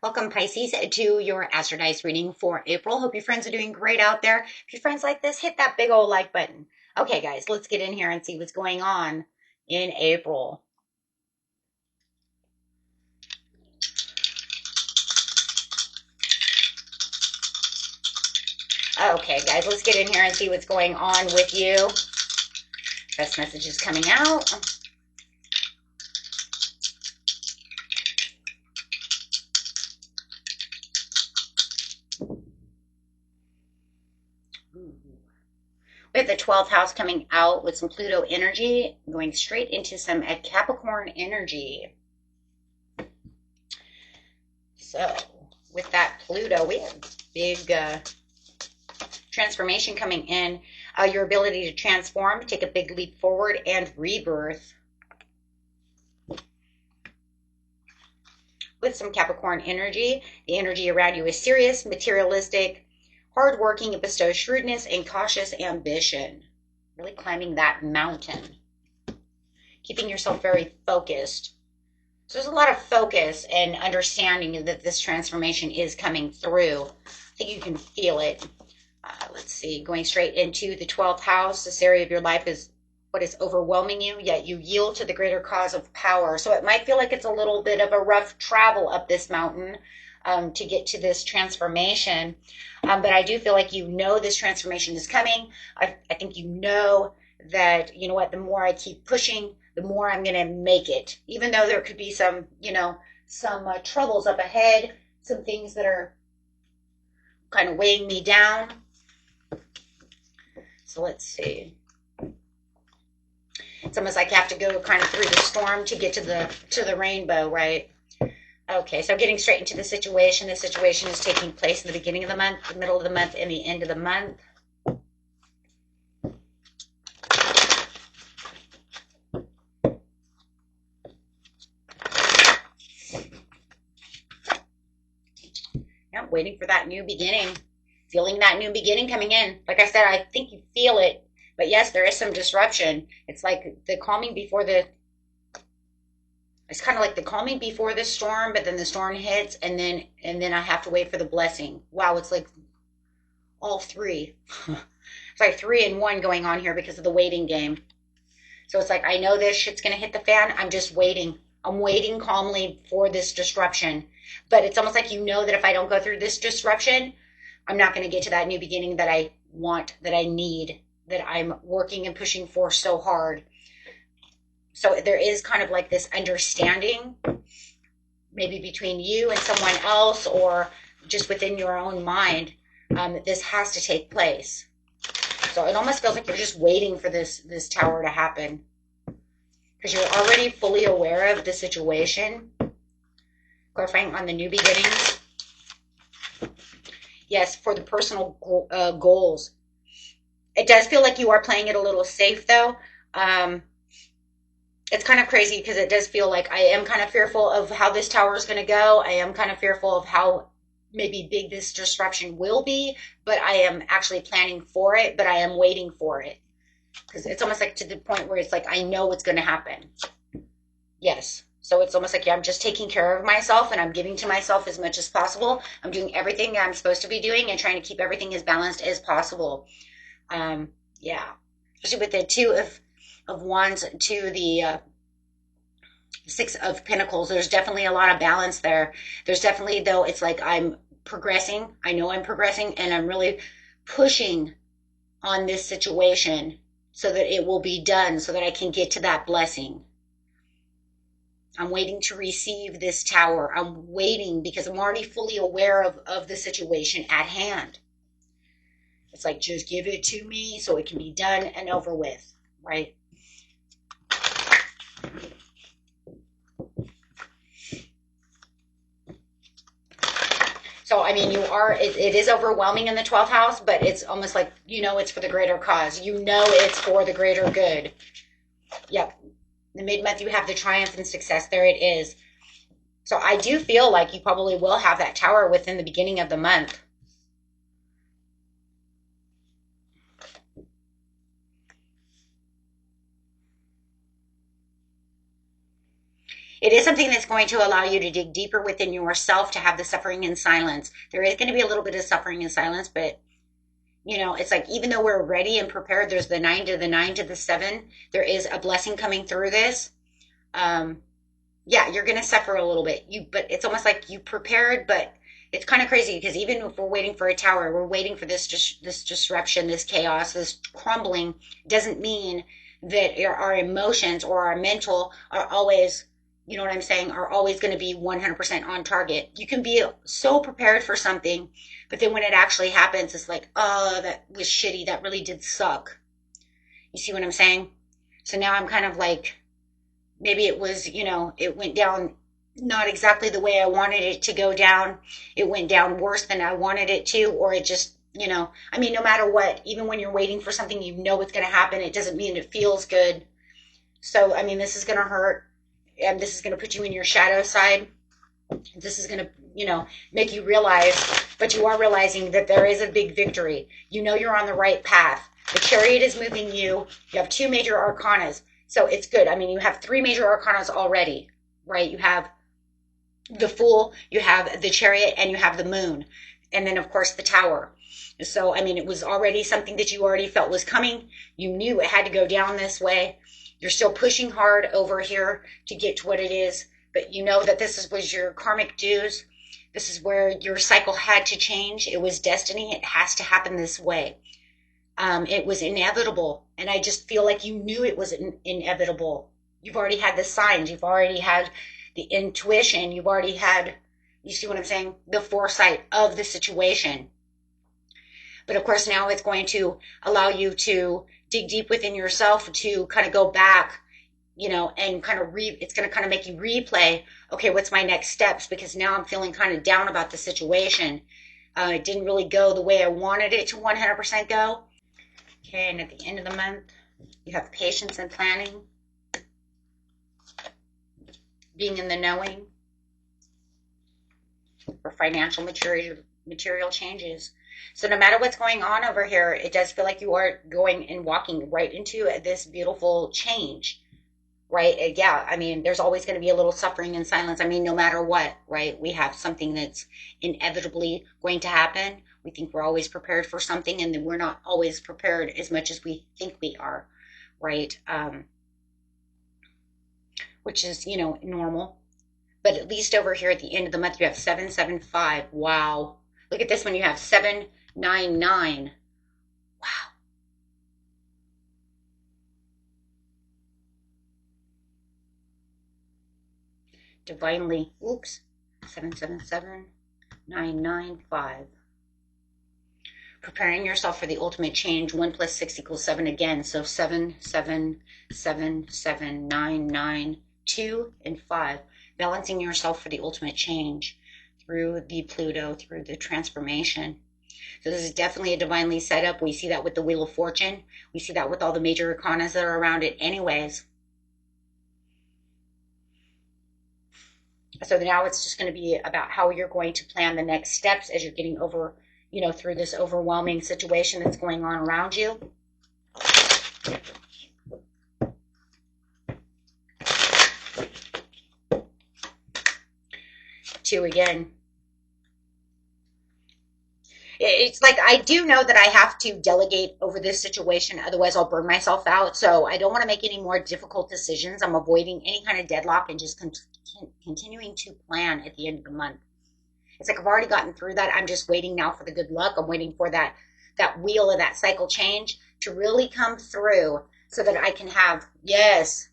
Welcome, Pisces, to your Astrodice reading for April. Hope your friends are doing great out there. If your friends like this, hit that big old like button. Okay, guys, let's get in here and see what's going on in April. Okay, guys, let's get in here and see what's going on with you. Best messages coming out. We have the 12th house coming out with some Pluto energy, going straight into some Capricorn energy. So, with that Pluto, we have big transformation coming in. Your ability to transform, take a big leap forward, and rebirth. With some Capricorn energy, the energy around you is serious, materialistic, hardworking, it bestows shrewdness and cautious ambition. Really climbing that mountain. Keeping yourself very focused. So there's a lot of focus and understanding that this transformation is coming through. I think you can feel it. Let's see, going straight into the 12th house. This area of your life is what is overwhelming you, yet you yield to the greater cause of power. So it might feel like it's a little bit of a rough travel up this mountain to get to this transformation. But I do feel like you know this transformation is coming. I think you know that, you know what, the more I keep pushing, the more I'm going to make it. Even though there could be some, some troubles up ahead, some things that are kind of weighing me down. So let's see. It's almost like you have to go kind of through the storm to get to the rainbow, right? Okay, so getting straight into the situation. The situation is taking place in the beginning of the month, the middle of the month, and the end of the month. Yeah, waiting for that new beginning. Feeling that new beginning coming in. Like I said, I think you feel it. But yes, there is some disruption. It's like the calming before the... It's kind of like the calming before the storm, but then the storm hits, and then I have to wait for the blessing. Wow, it's like all three. It's like 3 in 1 going on here because of the waiting game. So it's like, I know this shit's going to hit the fan. I'm just waiting. I'm waiting calmly for this disruption. But it's almost like you know that if I don't go through this disruption, I'm not going to get to that new beginning that I want, that I need, that I'm working and pushing for so hard. So there is kind of like this understanding, maybe between you and someone else, or just within your own mind, that this has to take place. So it almost feels like you're just waiting for this tower to happen, because you're already fully aware of the situation. Clarifying on the new beginnings. Yes, for the personal goals. It does feel like you are playing it a little safe, though. It's kind of crazy because it does feel like I am kind of fearful of how this tower is going to go. I am kind of fearful of how maybe big this disruption will be, but I am actually planning for it, but I am waiting for it. Because it's almost like to the point where it's like, I know what's going to happen. Yes. So it's almost like, yeah, I'm just taking care of myself, and I'm giving to myself as much as possible. I'm doing everything I'm supposed to be doing and trying to keep everything as balanced as possible. Yeah. Especially with the 2 of Wands to the 6 of Pentacles. There's definitely a lot of balance there. There's definitely, though, it's like I'm progressing. I know I'm progressing, and I'm really pushing on this situation so that it will be done, so that I can get to that blessing. I'm waiting to receive this tower. I'm waiting because I'm already fully aware of the situation at hand. It's like, just give it to me so it can be done and over with, right? So, I mean, it is overwhelming in the 12th house, but it's almost like, it's for the greater cause. It's for the greater good. Yep. The mid-month, you have the triumph and success. There it is. So I do feel like you probably will have that Tower within the beginning of the month. It is something that's going to allow you to dig deeper within yourself, to have the suffering in silence. There is going to be a little bit of suffering in silence, but it's like, even though we're ready and prepared, there's the 9 to the 7. There is a blessing coming through this. Yeah, you're going to suffer a little bit. But it's almost like you prepared, but it's kind of crazy because even if we're waiting for a Tower, we're waiting for this disruption, this chaos, this crumbling. Doesn't mean that our emotions or our mental are always, you know what I'm saying, are always going to be 100% on target. You can be so prepared for something, but then when it actually happens, it's like, oh, that was shitty. That really did suck. You see what I'm saying? So now I'm kind of like, maybe it was, it went down not exactly the way I wanted it to go down. It went down worse than I wanted it to, or it just, I mean, no matter what, even when you're waiting for something, you know what's going to happen. It doesn't mean it feels good. So, I mean, this is going to hurt, and this is going to put you in your shadow side. This is going to, make you realize, but you are realizing that there is a big victory. You know you're on the right path. The Chariot is moving you. You have 2 major arcanas. So it's good. I mean, you have 3 major arcanas already, right? You have the Fool, you have the Chariot, and you have the Moon. And then, of course, the Tower. So, I mean, it was already something that you already felt was coming. You knew it had to go down this way. You're still pushing hard over here to get to what it is. But you know that this was your karmic dues. This is where your cycle had to change. It was destiny. It has to happen this way. It was inevitable. And I just feel like you knew it was inevitable. You've already had the signs. You've already had the intuition. You've already had, you see what I'm saying? The foresight of the situation. But of course, now it's going to allow you to dig deep within yourself, to kind of go back, and kind of it's going to kind of make you replay, okay, what's my next steps? Because now I'm feeling kind of down about the situation. It didn't really go the way I wanted it to 100% go. Okay, and at the end of the month, you have patience and planning, being in the knowing, for financial material changes. So no matter what's going on over here, it does feel like you are going and walking right into this beautiful change, right? Yeah, I mean, there's always going to be a little suffering in silence. I mean, no matter what, right? We have something that's inevitably going to happen. We think we're always prepared for something, and then we're not always prepared as much as we think we are, right? Which is, normal. But at least over here at the end of the month, you have 775. Wow. Look at this one. You have 799. Wow. Divinely, 777, 995. Preparing yourself for the ultimate change. 1 + 6 = 7 again. So 7, 7, 7, 7, 9, 9, 2, and 5. Balancing yourself for the ultimate change through the Pluto, through the transformation. So this is definitely a divinely set up. We see that with the Wheel of Fortune. We see that with all the major arcanas that are around it anyways. So now it's just going to be about how you're going to plan the next steps as you're getting over, through this overwhelming situation that's going on around you. Two again. It's like, I do know that I have to delegate over this situation, otherwise I'll burn myself out. So I don't want to make any more difficult decisions. I'm avoiding any kind of deadlock and just continuing to plan at the end of the month. It's like I've already gotten through that. I'm just waiting now for the good luck. I'm waiting for that wheel of that cycle change to really come through so that I can have, yes,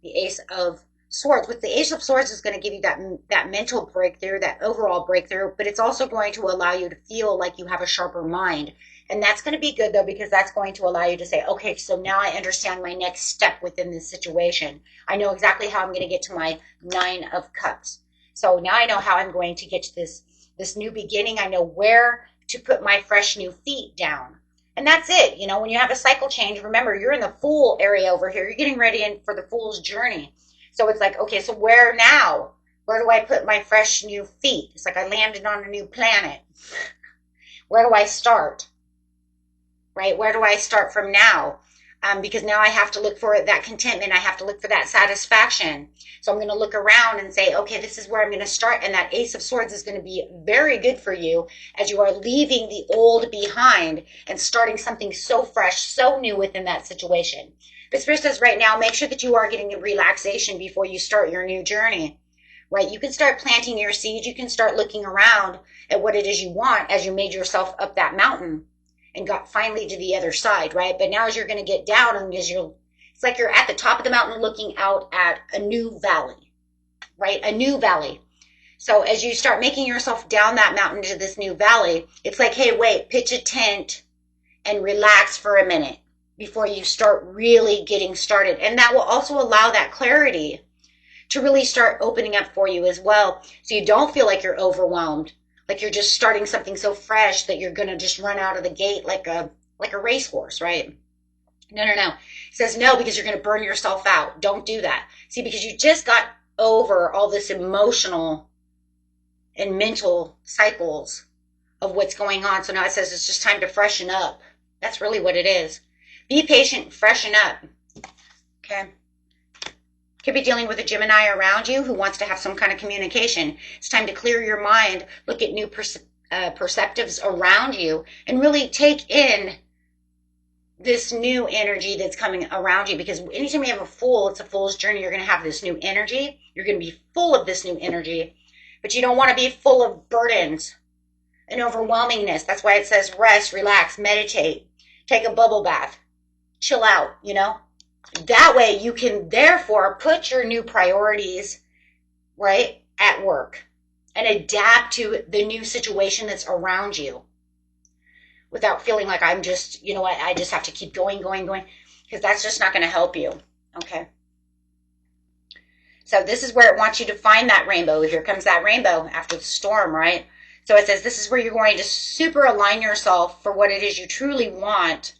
the Ace of Swords. With the Ace of Swords is going to give you that mental breakthrough, that overall breakthrough, but it's also going to allow you to feel like you have a sharper mind. And that's going to be good, though, because that's going to allow you to say, okay, so now I understand my next step within this situation. I know exactly how I'm going to get to my 9 of Cups. So now I know how I'm going to get to this new beginning. I know where to put my fresh new feet down. And that's it. When you have a cycle change, remember, you're in the Fool area over here. You're getting ready for the Fool's journey. So it's like, okay, so where now? Where do I put my fresh new feet? It's like I landed on a new planet. Where do I start? Right? Where do I start from now? Because now I have to look for that contentment. I have to look for that satisfaction. So I'm going to look around and say, okay, this is where I'm going to start. And that Ace of Swords is going to be very good for you as you are leaving the old behind and starting something so fresh, so new within that situation. But Spirit says right now, make sure that you are getting a relaxation before you start your new journey. Right? You can start planting your seeds. You can start looking around at what it is you want as you made yourself up that mountain and got finally to the other side, right? But now as you're going to get down, and it's like you're at the top of the mountain looking out at a new valley, right? A new valley. So as you start making yourself down that mountain to this new valley, it's like, hey, wait, pitch a tent and relax for a minute before you start really getting started. And that will also allow that clarity to really start opening up for you as well. So you don't feel like you're overwhelmed. Like you're just starting something so fresh that you're going to just run out of the gate like a racehorse, right? No. It says no, because you're going to burn yourself out. Don't do that. See, because you just got over all this emotional and mental cycles of what's going on. So now it says it's just time to freshen up. That's really what it is. Be patient, freshen up. Okay. Could be dealing with a Gemini around you who wants to have some kind of communication. It's time to clear your mind, look at new perceptives around you, and really take in this new energy that's coming around you. Because anytime you have a Fool, it's a Fool's journey. You're going to have this new energy. You're going to be full of this new energy, but you don't want to be full of burdens and overwhelmingness. That's why it says rest, relax, meditate, take a bubble bath, chill out, you know? That way you can therefore put your new priorities, right, at work and adapt to the new situation that's around you without feeling like I'm just, you know what, I just have to keep going, because that's just not going to help you, okay? So this is where it wants you to find that rainbow. Here comes that rainbow after the storm, right? So it says this is where you're going to super align yourself for what it is you truly want.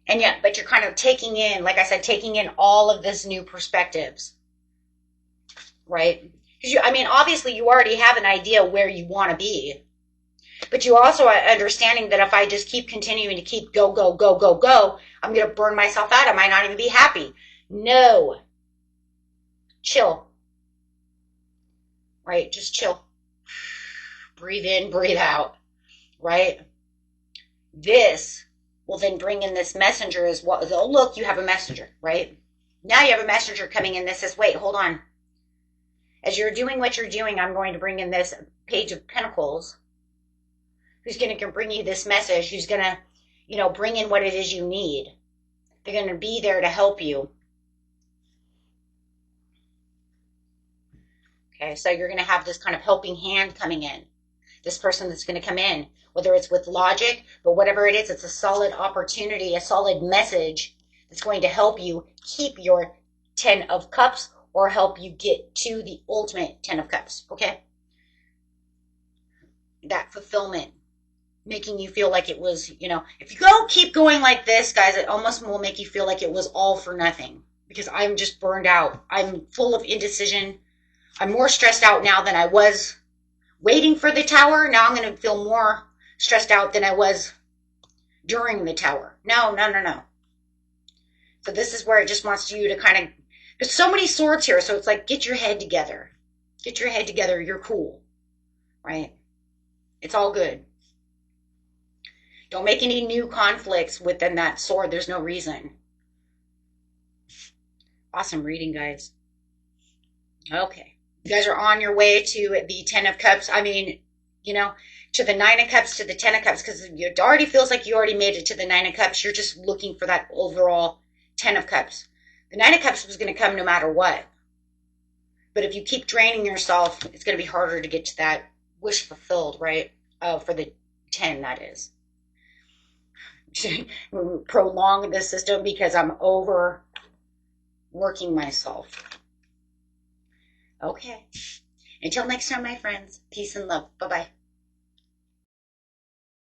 And yet, but you're kind of taking in, like I said, taking in all of this new perspectives, right? Because obviously you already have an idea where you want to be, but you also are understanding that if I just keep continuing to keep go, I'm going to burn myself out. I might not even be happy. No. Chill. Right? Just chill. Breathe in, breathe out. Right? This will then bring in this messenger as well. Oh, look, you have a messenger, right? Now you have a messenger coming in that says, wait, hold on. As you're doing what you're doing, I'm going to bring in this Page of Pentacles, who's going to bring you this message, who's going to, bring in what it is you need. They're going to be there to help you. Okay, so you're going to have this kind of helping hand coming in. This person that's going to come in, whether it's with logic, but whatever it is, it's a solid opportunity, a solid message that's going to help you keep your 10 of Cups or help you get to the ultimate 10 of Cups, okay? That fulfillment, making you feel like it was, if you keep going like this, guys, it almost will make you feel like it was all for nothing, because I'm just burned out. I'm full of indecision. I'm more stressed out now than I was waiting for the tower. Now I'm going to feel more stressed out than I was during the tower. No. So this is where it just wants you to kind of, there's so many swords here. So it's like, get your head together. Get your head together. You're cool, right? It's all good. Don't make any new conflicts within that sword. There's no reason. Awesome reading, guys. Okay. You guys are on your way to the 10 of Cups. To the 9 of Cups, to the 10 of Cups, because it already feels like you already made it to the 9 of Cups. You're just looking for that overall 10 of Cups. The 9 of Cups was going to come no matter what. But if you keep draining yourself, it's going to be harder to get to that wish fulfilled, right? For the 10, that is. Prolong the system because I'm overworking myself. Okay. Until next time, my friends. Peace and love. Bye-bye.